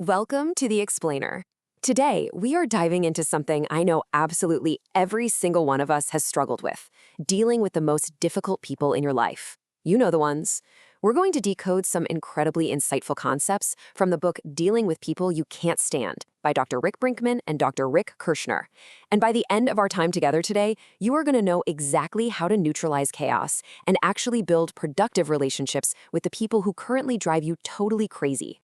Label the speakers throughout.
Speaker 1: Welcome to The Explainer. Today, we are diving into something I know absolutely every single one of us has struggled with, dealing with the most difficult people in your life. You know the ones. We're going to decode some incredibly insightful concepts from the book Dealing with People You Can't Stand by Dr. Rick Brinkman and Dr. Rick Kirschner. And by the end of our time together today, you are going to know exactly how to neutralize chaos and actually build productive relationships with the people who currently drive you totally crazy.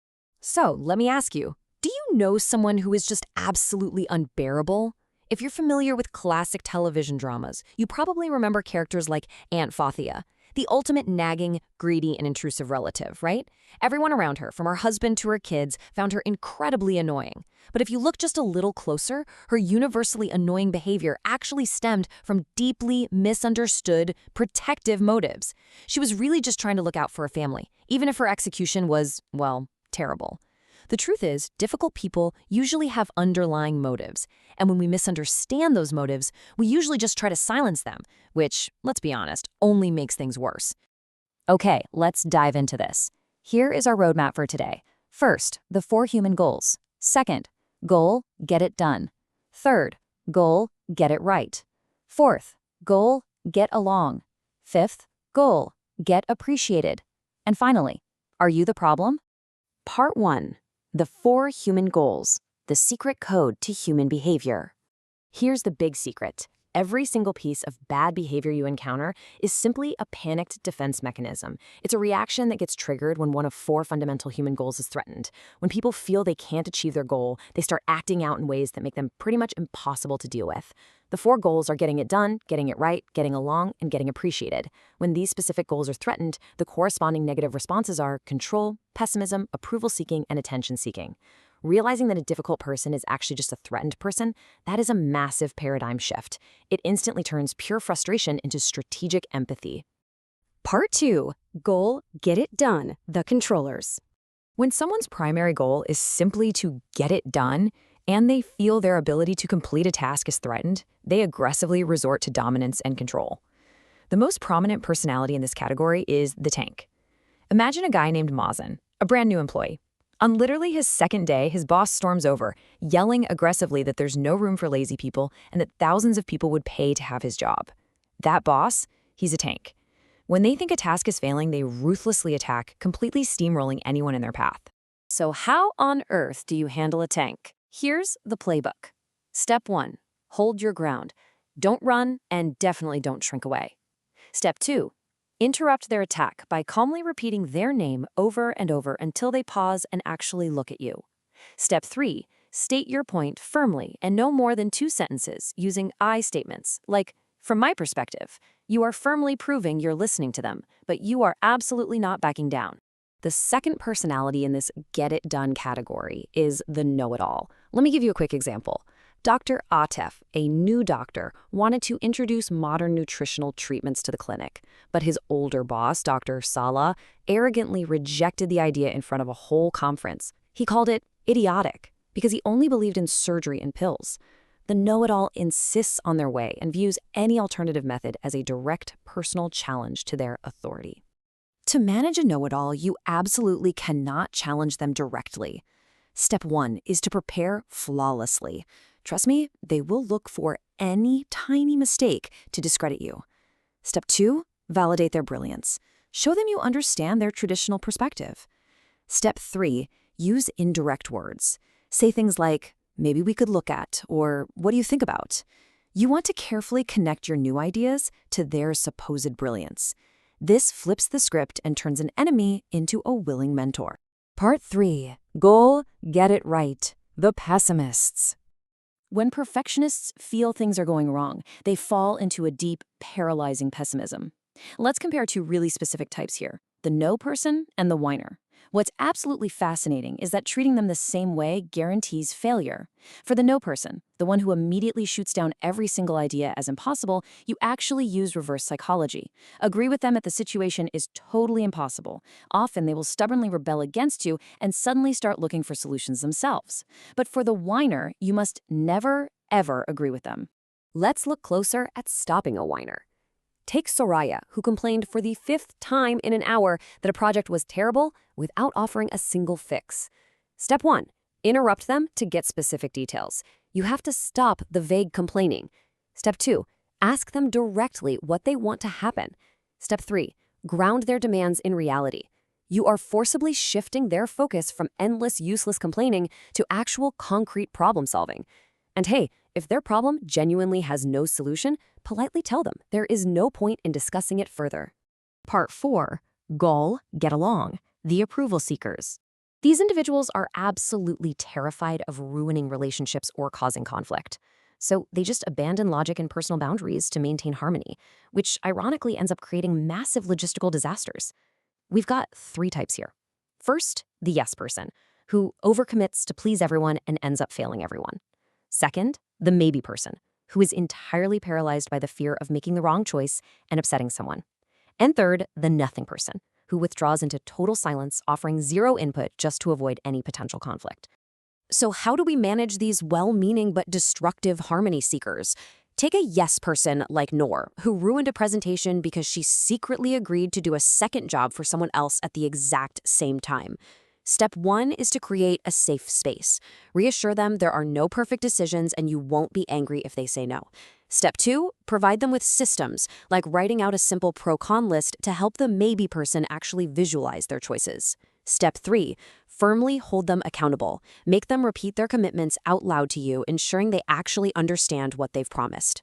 Speaker 2: So, let me ask you, do you know someone who is just absolutely unbearable? If you're familiar with classic television dramas, you probably remember characters like Aunt Fathia, the ultimate nagging, greedy, and intrusive relative, right? Everyone around her, from her husband to her kids, found her incredibly annoying. But if you look just a little closer, her universally annoying behavior actually stemmed from deeply misunderstood, protective motives. She was really just trying to look out for her family, even if her execution was, well, terrible. The truth is, difficult people usually have underlying motives, and when we misunderstand those motives, we usually just try to silence them, which, let's be honest, only makes things worse. Okay, let's dive into this. Here is our roadmap for today. First, the 4 human goals. Second, goal, get it done. Third, goal, get it right. Fourth, goal, get along. Fifth, goal, get appreciated. And finally, are you the problem?
Speaker 1: Part 1. The 4 human goals, the secret code to human behavior. Here's the big secret. Every single piece of bad behavior you encounter is simply a panicked defense mechanism. It's a reaction that gets triggered when one of 4 fundamental human goals is threatened. When people feel they can't achieve their goal, they start acting out in ways that make them pretty much impossible to deal with. The 4 goals are getting it done, getting it right, getting along, and getting appreciated. When these specific goals are threatened, the corresponding negative responses are control, pessimism, approval-seeking, and attention-seeking. Realizing that a difficult person is actually just a threatened person, that is a massive paradigm shift. It instantly turns pure frustration into strategic empathy.
Speaker 3: Part 2. Goal, get it done, the controllers.
Speaker 2: When someone's primary goal is simply to get it done, and they feel their ability to complete a task is threatened, they aggressively resort to dominance and control. The most prominent personality in this category is the tank. Imagine a guy named Mazen, a brand new employee. On literally his second day, his boss storms over, yelling aggressively that there's no room for lazy people and that thousands of people would pay to have his job. That boss, he's a tank. When they think a task is failing, they ruthlessly attack, completely steamrolling anyone in their path.
Speaker 1: So how on earth do you handle a tank? Here's the playbook. Step 1. Hold your ground. Don't run and definitely don't shrink away. Step 2. Interrupt their attack by calmly repeating their name over and over until they pause and actually look at you. Step 3. State your point firmly and no more than 2 sentences using I statements, like, from my perspective, you are firmly proving you're listening to them, but you are absolutely not backing down. The second personality in this get-it-done category is the know-it-all. Let me give you a quick example. Dr. Atef, a new doctor, wanted to introduce modern nutritional treatments to the clinic, but his older boss, Dr. Salah, arrogantly rejected the idea in front of a whole conference. He called it idiotic because he only believed in surgery and pills. The know-it-all insists on their way and views any alternative method as a direct personal challenge to their authority. To manage a know-it-all, you absolutely cannot challenge them directly. Step 1 is to prepare flawlessly. Trust me, they will look for any tiny mistake to discredit you. Step 2, validate their brilliance. Show them you understand their traditional perspective. Step 3, use indirect words. Say things like, maybe we could look at, or what do you think about? You want to carefully connect your new ideas to their supposed brilliance. This flips the script and turns an enemy into a willing mentor. Part 3, goal, get it right, the pessimists. When perfectionists feel things are going wrong, they fall into a deep, paralyzing pessimism. Let's compare 2 really specific types here, the no person and the whiner. What's absolutely fascinating is that treating them the same way guarantees failure. For the no person, the one who immediately shoots down every single idea as impossible, you actually use reverse psychology. Agree with them that the situation is totally impossible. Often they will stubbornly rebel against you and suddenly start looking for solutions themselves. But for the whiner, you must never, ever agree with them.
Speaker 3: Let's look closer at stopping a whiner. Take Soraya, who complained for the 5th time in an hour that a project was terrible without offering a single fix. Step 1. Interrupt them to get specific details. You have to stop the vague complaining. Step 2, ask them directly what they want to happen. Step 3, ground their demands in reality. You are forcibly shifting their focus from endless, useless complaining to actual, concrete problem solving. And hey, if their problem genuinely has no solution, politely tell them there is no point in discussing it further.
Speaker 2: Part 4. Goal, get along. The approval seekers. These individuals are absolutely terrified of ruining relationships or causing conflict. So they just abandon logic and personal boundaries to maintain harmony, which ironically ends up creating massive logistical disasters. We've got 3 types here. First, the yes person, who overcommits to please everyone and ends up failing everyone. Second, the maybe person, who is entirely paralyzed by the fear of making the wrong choice and upsetting someone. And third, the nothing person, who withdraws into total silence, offering zero input just to avoid any potential conflict. So how do we manage these well-meaning but destructive harmony seekers? Take a yes person like Noor, who ruined a presentation because she secretly agreed to do a second job for someone else at the exact same time. Step 1 is to create a safe space. Reassure them there are no perfect decisions and you won't be angry if they say no. Step 2, provide them with systems, like writing out a simple pro-con list to help the maybe person actually visualize their choices. Step 3, firmly hold them accountable. Make them repeat their commitments out loud to you, ensuring they actually understand what they've promised.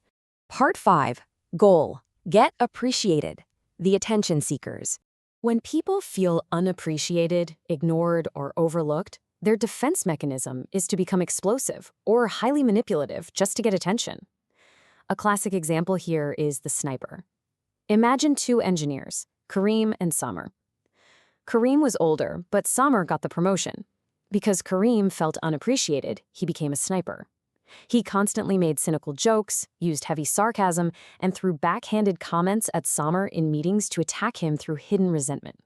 Speaker 3: Part 5. Goal, get appreciated. The attention seekers. When people feel unappreciated, ignored, or overlooked, their defense mechanism is to become explosive or highly manipulative just to get attention. A classic example here is the sniper. Imagine 2 engineers, Kareem and Samar. Kareem was older, but Samar got the promotion. Because Kareem felt unappreciated, he became a sniper. He constantly made cynical jokes, used heavy sarcasm, and threw backhanded comments at Samar in meetings to attack him through hidden resentment.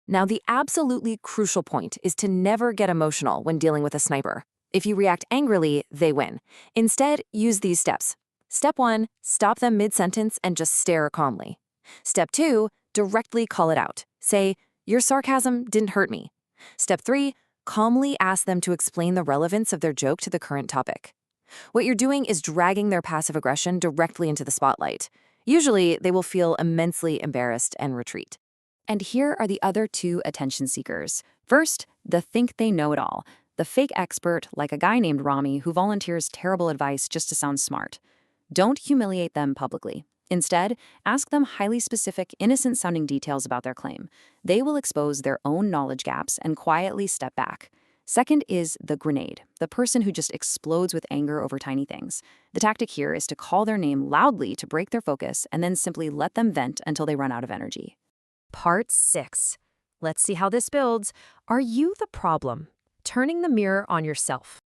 Speaker 1: Now, the absolutely crucial point is to never get emotional when dealing with a sniper. If you react angrily, they win. Instead, use these steps. Step 1, stop them mid-sentence and just stare calmly. Step 2, directly call it out. Say, "Your sarcasm didn't hurt me." Step 3, calmly ask them to explain the relevance of their joke to the current topic. What you're doing is dragging their passive aggression directly into the spotlight. Usually, they will feel immensely embarrassed and retreat. And here are the other 2 attention seekers. First, the think they know it all, the fake expert like a guy named Rami who volunteers terrible advice just to sound smart. Don't humiliate them publicly. Instead, ask them highly specific, innocent-sounding details about their claim. They will expose their own knowledge gaps and quietly step back. Second is the grenade, the person who just explodes with anger over tiny things. The tactic here is to call their name loudly to break their focus and then simply let them vent until they run out of energy.
Speaker 2: Part 6. Let's see how this builds. Are you the problem? Turning the mirror on yourself.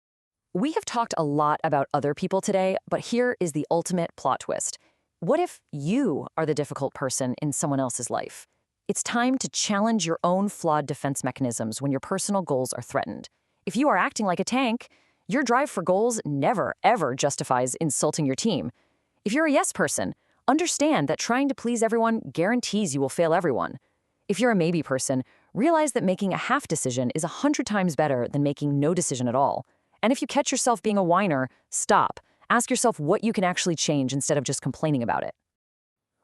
Speaker 3: We have talked a lot about other people today, but here is the ultimate plot twist. What if you are the difficult person in someone else's life? It's time to challenge your own flawed defense mechanisms when your personal goals are threatened. If you are acting like a tank, your drive for goals never, ever justifies insulting your team. If you're a yes person, understand that trying to please everyone guarantees you will fail everyone. If you're a maybe person, realize that making a half decision is 100 times better than making no decision at all. And if you catch yourself being a whiner, stop. Ask yourself what you can actually change instead of just complaining about it.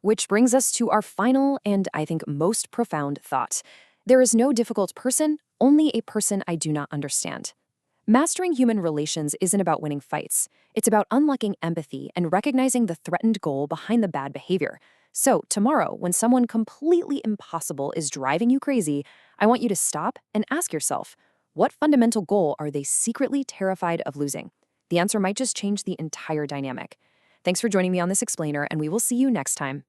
Speaker 3: Which brings us to our final and, I think, most profound thought. There is no difficult person, only a person I do not understand. Mastering human relations isn't about winning fights. It's about unlocking empathy and recognizing the threatened goal behind the bad behavior. So, tomorrow, when someone completely impossible is driving you crazy, I want you to stop and ask yourself, what fundamental goal are they secretly terrified of losing? The answer might just change the entire dynamic. Thanks for joining me on this explainer, and we will see you next time.